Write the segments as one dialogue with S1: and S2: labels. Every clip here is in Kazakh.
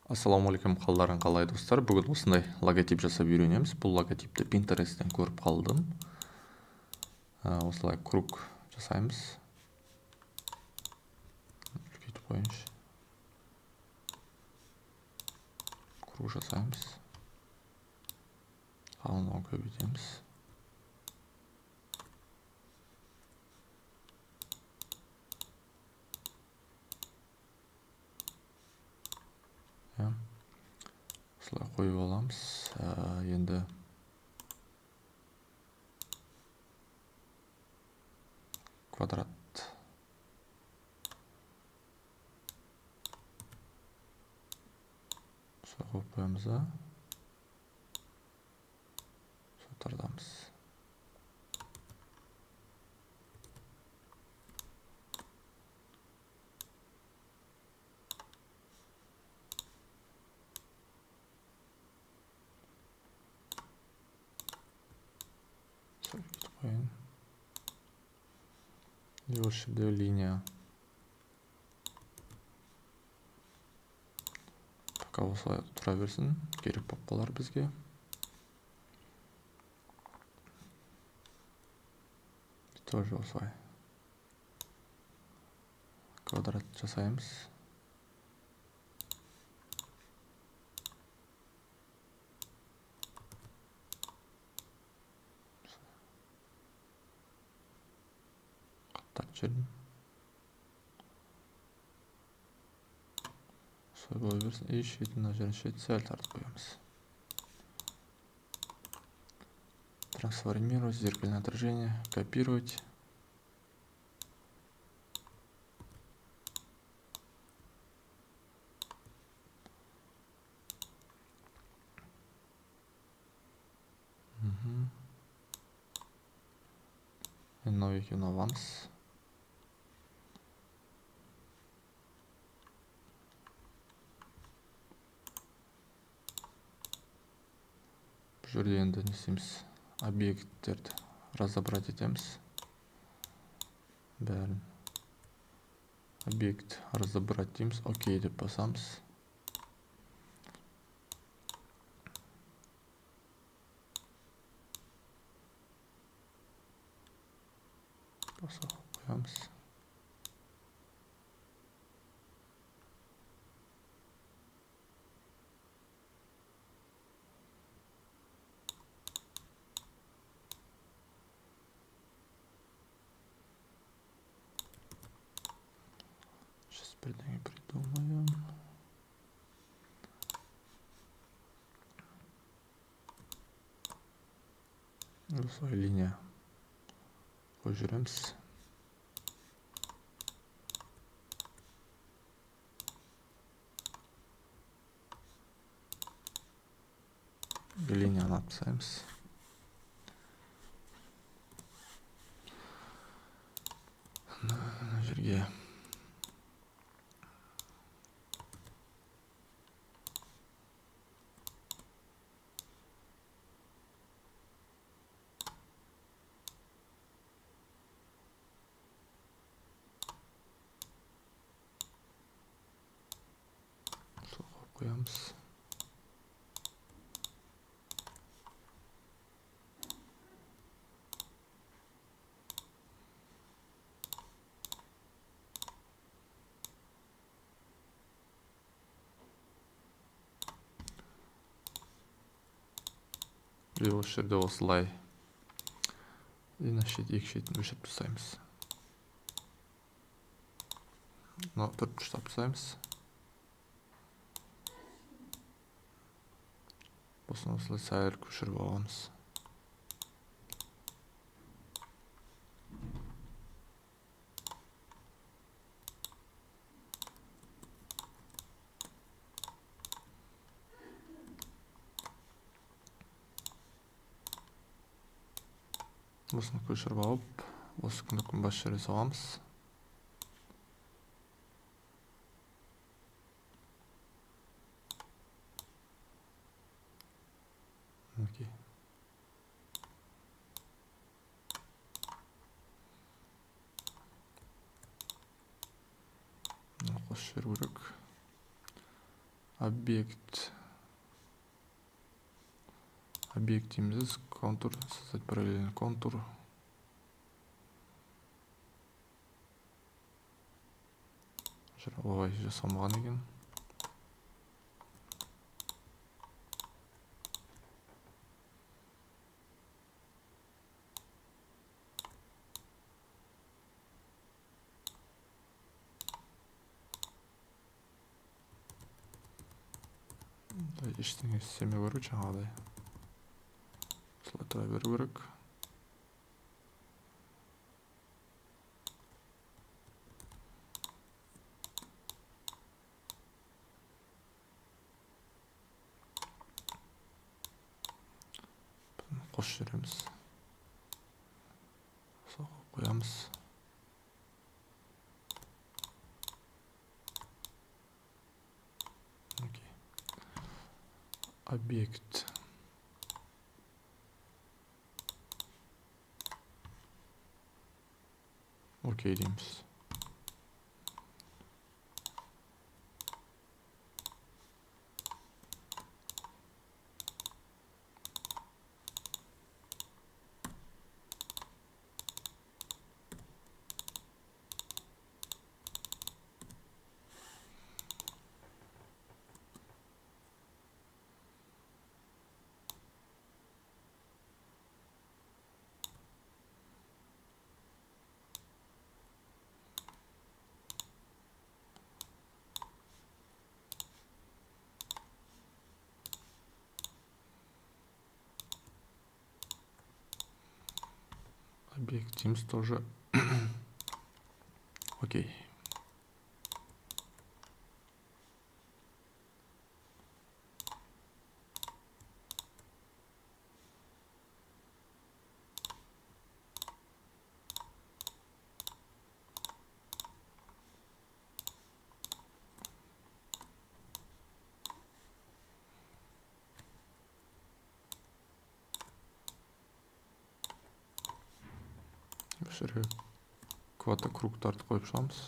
S1: Ассалаумағалейкум, қалдарың қалай достар. Бүгін осындай логотип жасап үйренеміз. Бұл логотипті Pinterest'тен көріп қалдым. Осылай круг жасаймыз. Үлкейтіп қойыңызшы. Круг жасаймыз. Қалыңдығын көбейтеміз. Осылай қойып аламыз. Енді квадрат. Осылай қойып қоямыз да. Сотардамыз. И осы жерде линия. Пока осылай тұра берсін, керек болып қалар бізге. Тоже осылай квадрат жасаймыз. Қаттап жердім. Осылай бола берсін. И шетін жерін сәл тартып қоямыз. Трансформировать, зеркальное отражение, копировать. Мынау екеуін аламыз. Бұл жерде енді не істейміз? Объекттерді разобрать етеміз. Бәрін объект разобрать дейміз. Окей деп басамыз. Басып қоямыз. Сейчас бірдеңе придумаем. Осылай линия қойып жүреміз. Линияны алып тастаймыз. Мына жерге қоямыз. И осы жерде осылай екі шетін өлшеп тастаймыз. Мынау төрт ұштап тастаймыз. Осылай сәл көшіріп аламыз. Осыны көшіріп алып, осы күндіктің бас жерге саламыз. Окей. Қос жер керек. объект дейміз, контур, создать параллельный контур. Олай жасалмаған екен. Ештеңе істемеу керек, жаңағыдай. Осылай тұра беру керек. Қосып жібереміз. Соғып қоямыз. Объект. Окей дейміз. Объект Teams тоже. Окей. Осы жерге кругтарды қойып шығамыз.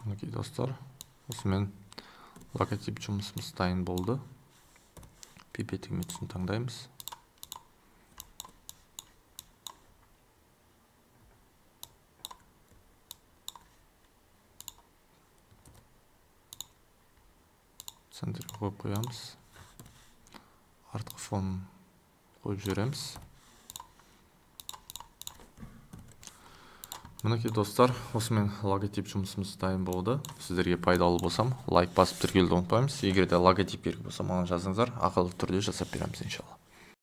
S1: Окей, достар, осымен логотип жұмысымыз дайын болды. Пипеттің методын таңдаймыз. Центрге қойып қоямыз. Артқы фон қойып жібереміз. Мінекей достар, осымен логотип жұмысымыз дайын болды. Сіздерге пайдалы болсам, лайк басып тіркелуді ұмытпаңыз. Егер де логотип керек болса, маған жазыңыздар, ақылы түрде жасап береміз иншалла.